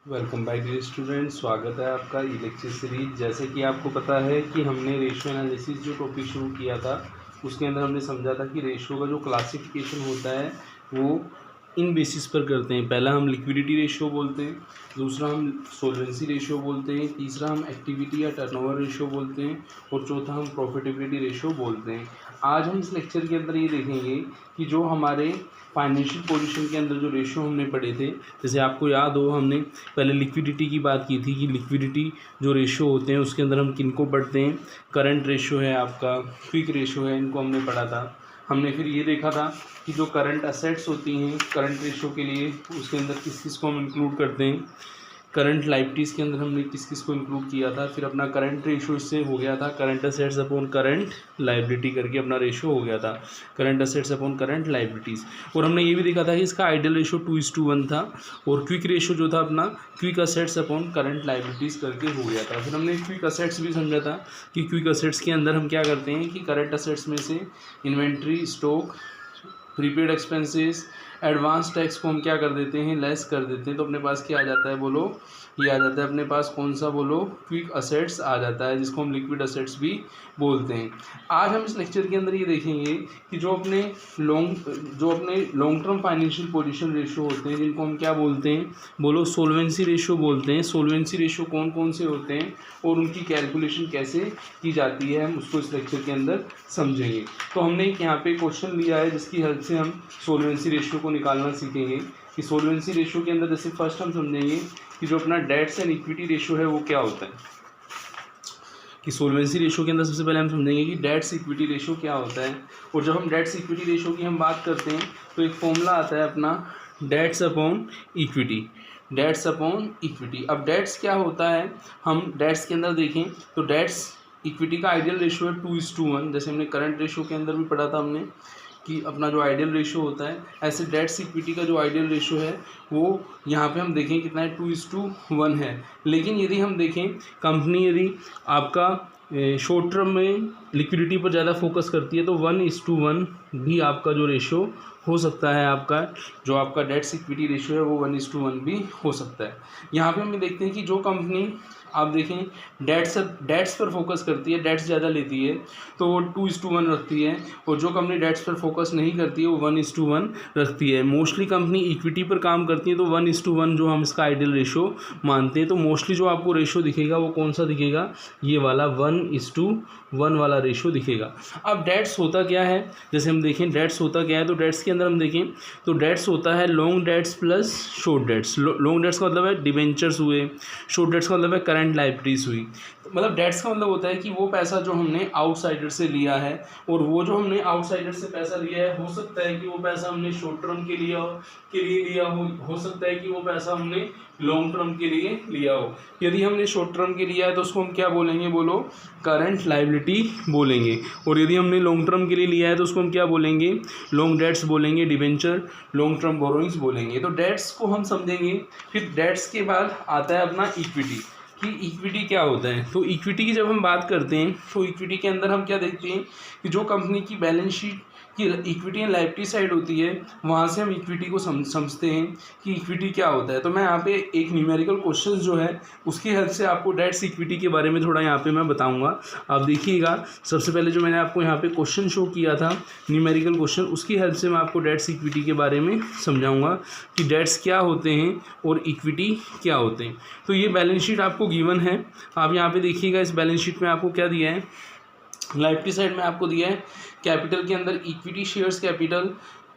Welcome back dear student, स्वागत है आपका ई लेक्चर सीरीज। जैसे कि आपको पता है कि हमने रेशियो एनालिसिस जो टॉपिक शुरू किया था उसके अंदर हमने समझा था कि रेशियो का जो क्लासिफिकेशन होता है वो इन बेसिस पर करते हैं। पहला हम लिक्विडिटी रेशियो बोलते हैं, दूसरा हम सोल्वेंसी रेशियो बोलते हैं, तीसरा हम एक्टिविटी या टर्नओवर रेशियो बोलते हैं और चौथा हम प्रॉफिटेबिलिटी रेशियो बोलते हैं। आज हम इस लेक्चर के अंदर ये देखेंगे कि जो हमारे फाइनेंशियल पोजीशन के अंदर जो रेशियो हमने पढ़े थे, जैसे आपको याद हो हमने पहले लिक्विडिटी की बात की थी कि लिक्विडिटी जो रेशियो होते हैं उसके अंदर हम किनको पढ़ते हैं। करंट रेशियो है आपका, क्विक रेशियो है, इनको हमने पढ़ा था। हमने फिर ये देखा था कि जो करंट असेट्स होती हैं करंट रेशियो के लिए उसके अंदर किस किस को हम इंक्लूड करते हैं। करंट लाइबिलिटीज़ के अंदर हमने किस किस को इंक्लूड किया था। फिर अपना करंट रेशियो इससे हो गया था current assets upon current liability करके अपना रेशियो हो गया था, current assets upon current liabilities. और हमने ये भी देखा था कि इसका आइडियल रेशियो 2:1 था और क्विक रेशियो जो था अपना quick assets upon current liabilities करके हो गया था। फिर हमने क्विक असेट्स भी समझा था कि क्विक असेट्स के अंदर हम क्या करते हैं कि करंट असेट्स में से inventory, stock, prepaid expenses, advance tax को हम क्या कर देते हैं, लेस कर देते हैं। तो अपने पास क्या आ जाता है बोलो, ये आ जाता है अपने पास कौन सा बोलो, क्विक असेट्स आ जाता है, जिसको हम लिक्विड असेट्स भी बोलते हैं। आज हम इस लेक्चर के अंदर ये देखेंगे कि जो अपने long term financial position ratio होते हैं जिनको हम क्या बोलते हैं बोलो, सोल्वेंसी रेशियो बोलते हैं। सोल्वेंसी रेशियो कौन कौन से होते हैं और उनकी कैलकुलेशन कैसे की जाती है हम उसको इस लेक्चर के अंदर समझेंगे। तो हमने एक यहाँ पे क्वेश्चन लिया है जिसकी हेल्प से हम सोल्वेंसी रेशियो को निकालना सीखेंगे। कि सोल्वेंसी रेशियो के अंदर जैसे फर्स्ट हम समझेंगे कि जो अपना डेट्स एंड इक्विटी रेशियो है वो क्या होता है। कि सोल्वेंसी रेशियो के अंदर सबसे पहले हम समझेंगे कि डेट्स इक्विटी रेशियो क्या होता है। और जब हम डेट्स इक्विटी रेशियो की हम बात करते हैं तो एक फॉर्मूला आता है अपना debts upon equity, debts upon equity. अब डेट्स क्या होता है, हम डेट्स के अंदर देखें तो डेट्स इक्विटी का आइडियल रेशियो है 2:1। जैसे हमने करंट रेशियो के अंदर भी पढ़ा था हमने कि अपना जो आइडियल रेशियो होता है, ऐसे डेट्स इक्विटी का जो आइडियल रेशियो है वो यहाँ पे हम देखें कितना है, 2:1 है। लेकिन यदि हम देखें कंपनी यदि आपका शॉर्ट टर्म में लिक्विडिटी पर ज़्यादा फोकस करती है तो 1:1 भी आपका जो रेशियो हो सकता है, आपका जो आपका डेट्स इक्विटी रेशियो है वो 1:1 भी हो सकता है। यहाँ पे हम देखते हैं कि जो कंपनी आप देखें डेट्स पर फोकस करती है, डेट्स ज़्यादा लेती है तो वो 2:1 रखती है, और जो कंपनी डेट्स पर फोकस नहीं करती है वो 1:1 रखती है। मोस्टली कंपनी इक्विटी पर काम करती है तो 1:1 जो हम इसका आइडियल रेशियो मानते हैं। तो मोस्टली जो आपको रेशियो दिखेगा वो कौन सा दिखेगा, ये वाला 1:1 वाला रेशियो दिखेगा। अब डेट्स होता क्या है, जैसे हम देखें डेट्स होता क्या है, तो डेट्स के अंदर हम देखें तो डेट्स होता है long debts plus short debts. Long debts का मतलब है डिबेंचर्स हुए, शॉर्ट डेट्स का मतलब है करंट लाइबिलिटीज हुई। मतलब डेट्स का मतलब होता है कि वो पैसा जो हमने आउटसाइडर से लिया है, और वो जो हमने आउटसाइडर से पैसा लिया है हो सकता है कि वो पैसा हमने शॉर्ट टर्म के लिए लिया हो सकता है कि वो पैसा हमने लॉन्ग टर्म के लिए लिया हो। यदि हमने शॉर्ट टर्म के लिया है तो उसको हम क्या बोलेंगे बोलो, करंट लाइबिलिटी बोलेंगे। और यदि हमने लॉन्ग टर्म के लिए लिया है तो उसको हम क्या बोलेंगे, लॉन्ग डेट्स बोलेंगे, डिबेंचर, लॉन्ग टर्म बोरोइंग्स बोलेंगे। तो डेट्स को हम समझेंगे। फिर डेट्स के बाद आता है अपना इक्विटी, कि इक्विटी क्या होता है। तो इक्विटी की जब हम बात करते हैं तो इक्विटी के अंदर हम क्या देखते हैं कि जो कंपनी की बैलेंस शीट की इक्विटी एंड लायबिलिटी साइड होती है वहाँ से हम इक्विटी को समझते हैं कि इक्विटी क्या होता है। तो मैं यहाँ पे एक न्यूमेरिकल क्वेश्चन जो है उसकी हेल्प से आपको डेट्स इक्विटी के बारे में थोड़ा यहाँ पे मैं बताऊँगा। आप देखिएगा, सबसे पहले जो मैंने आपको यहाँ पे क्वेश्चन शो किया था न्यूमेरिकल क्वेश्चन, उसकी हेल्प से मैं आपको डेट्स इक्विटी के बारे में समझाऊँगा कि डेट्स क्या होते हैं और इक्विटी क्या होते हैं। तो ये बैलेंस शीट आपको गिवन है, आप यहाँ पे देखिएगा। इस बैलेंस शीट में आपको क्या दिया है, लायबिलिटी साइड में आपको दिया है कैपिटल के अंदर इक्विटी शेयर्स कैपिटल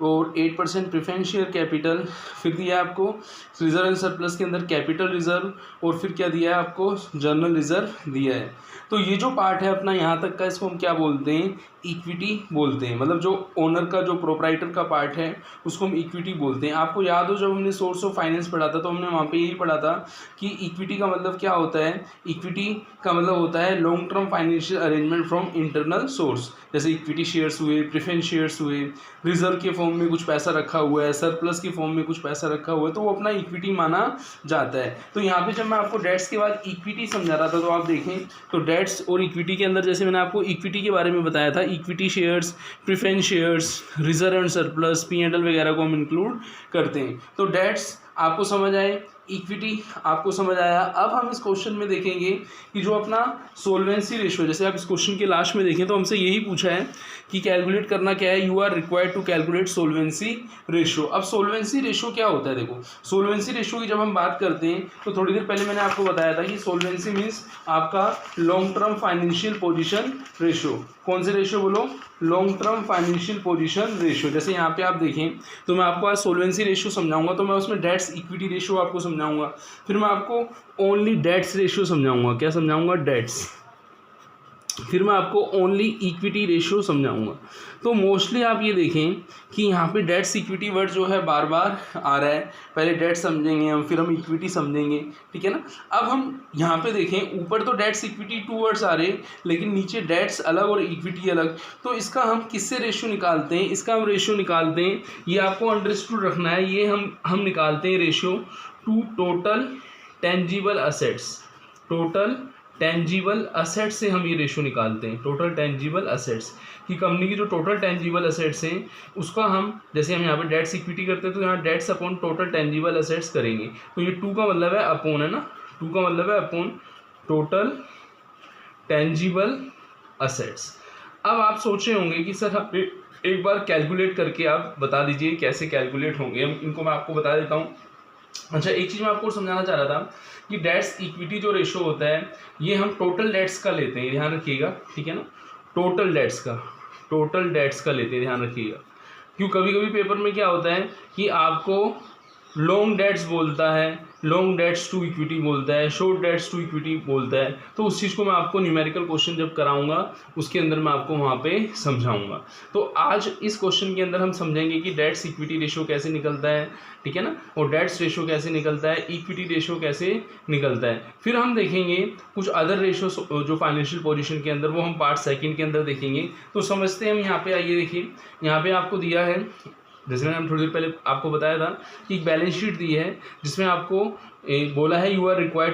और 8% प्रेफरेंस शेयर कैपिटल। फिर दिया है आपको रिजर्व एंड सरप्लस के अंदर कैपिटल रिजर्व, और फिर क्या दिया है आपको, जर्नल रिजर्व दिया है। तो ये जो पार्ट है अपना यहाँ तक का, इसको हम क्या बोलते हैं, इक्विटी बोलते हैं। मतलब जो ओनर का, जो प्रोप्राइटर का पार्ट है उसको हम इक्विटी बोलते हैं। आपको याद हो जब हमने सोर्स ऑफ फाइनेंस पढ़ा था तो हमने वहाँ पे यही पढ़ा था कि इक्विटी का मतलब क्या होता है, इक्विटी का मतलब होता है long term financial arrangement from internal source. जैसे इक्विटी शेयर्स हुए, प्रेफरेंस शेयर्स हुए, रिजर्व के फॉर्म में कुछ पैसा रखा हुआ है, सरप्लस के फॉर्म में कुछ पैसा रखा हुआ है, तो वो अपना इक्विटी माना जाता है। तो यहाँ पे जब मैं आपको डेट्स के बाद इक्विटी समझा रहा था तो आप देखें तो डेट्स और इक्विटी के अंदर जैसे मैंने आपको इक्विटी के बारे में बताया था, equity shares, preference shares, reserve and surplus, P&L वगैरह को हम इंक्लूड करते हैं। तो डेट्स आपको समझ आए इक्विटी आपको समझ आया। अब हम इस क्वेश्चन में देखेंगे कि जो अपना सोल्वेंसी रेशियो, जैसे आप इस क्वेश्चन के लास्ट में देखें तो हमसे यही पूछा है कि कैलकुलेट करना क्या है, you are required to calculate solvency ratio. अब सोल्वेंसी रेशियो क्या होता है, देखो सोल्वेंसी रेशियो की जब हम बात करते हैं तो थोड़ी देर पहले मैंने आपको बताया था कि सोल्वेंसी मीन्स आपका long term financial position ratio. कौन से रेशियो बोलो, long term financial position ratio. जैसे यहाँ पे आप देखें तो मैं आपको आज सोल्वेंसी रेशियो समझाऊंगा, तो मैं उसमें डेट्स इक्विटी रेशियो आपको समझाऊंगा, फिर मैं आपको ओनली डेट्स रेशियो समझाऊंगा। क्या समझाऊंगा, डेट्स। फिर मैं आपको ओनली इक्विटी रेशियो समझाऊंगा। तो मोस्टली आप ये देखें कि यहाँ पे डेट्स इक्विटी वर्ड जो है बार बार आ रहा है। पहले डेट समझेंगे हम, फिर हम इक्विटी समझेंगे, ठीक है ना। अब हम यहाँ पे देखें, ऊपर तो डेट्स इक्विटी 2 वर्ड्स आ रहे हैं, लेकिन नीचे डेट्स अलग और इक्विटी अलग। तो इसका हम किससे रेशियो निकालते हैं, इसका हम रेशियो निकालते हैं, ये आपको अंडरस्टूड रखना है, ये हम निकालते हैं ratio two total tangible assets. Total tangible assets से हम ये रेशियो निकालते हैं, टोटल टेंजिबल असेट्स कि कंपनी की जो टोटल टेंजिबल असेट्स हैं उसका हम, जैसे हम यहाँ पे डेट्स इक्विटी करते हैं तो यहाँ debts upon total tangible assets करेंगे। तो ये 2 का मतलब है अपॉन, है ना, 2 का मतलब है अपॉन टोटल टेंजिबल असेट्स। अब आप सोच रहे होंगे कि सर आप एक बार कैलकुलेट करके आप बता दीजिए कैसे कैलकुलेट होंगे, इनको मैं आपको बता देता हूँ। अच्छा, एक चीज़ मैं आपको समझाना चाह रहा था कि डेट्स इक्विटी जो रेशो होता है ये हम टोटल डेट्स का लेते हैं, ध्यान रखिएगा, ठीक है ना, टोटल डेट्स का लेते हैं, ध्यान रखिएगा। क्यों, कभी कभी पेपर में क्या होता है कि आपको लॉन्ग डेट्स बोलता है, लॉन्ग डेट्स टू इक्विटी बोलता है, शॉर्ट डेट्स टू इक्विटी बोलता है, तो उस चीज़ को मैं आपको न्यूमेरिकल क्वेश्चन जब कराऊंगा उसके अंदर मैं आपको वहाँ पे समझाऊंगा। तो आज इस क्वेश्चन के अंदर हम समझेंगे कि डेट्स इक्विटी रेशियो कैसे निकलता है, ठीक है ना, और डेट्स रेशियो कैसे निकलता है, इक्विटी रेशियो कैसे निकलता है। फिर हम देखेंगे कुछ अदर रेशियो जो फाइनेंशियल पोजीशन के अंदर, वो हम पार्ट सेकंड के अंदर देखेंगे। तो समझते हैं हम, यहाँ पे आइए देखिए, यहाँ पे आपको दिया है, जैसे मैंने थोड़ी देर पहले आपको बताया था कि एक बैलेंस शीट दी है जिसमें आपको बोला है यू आर रिक्वायर्ड टू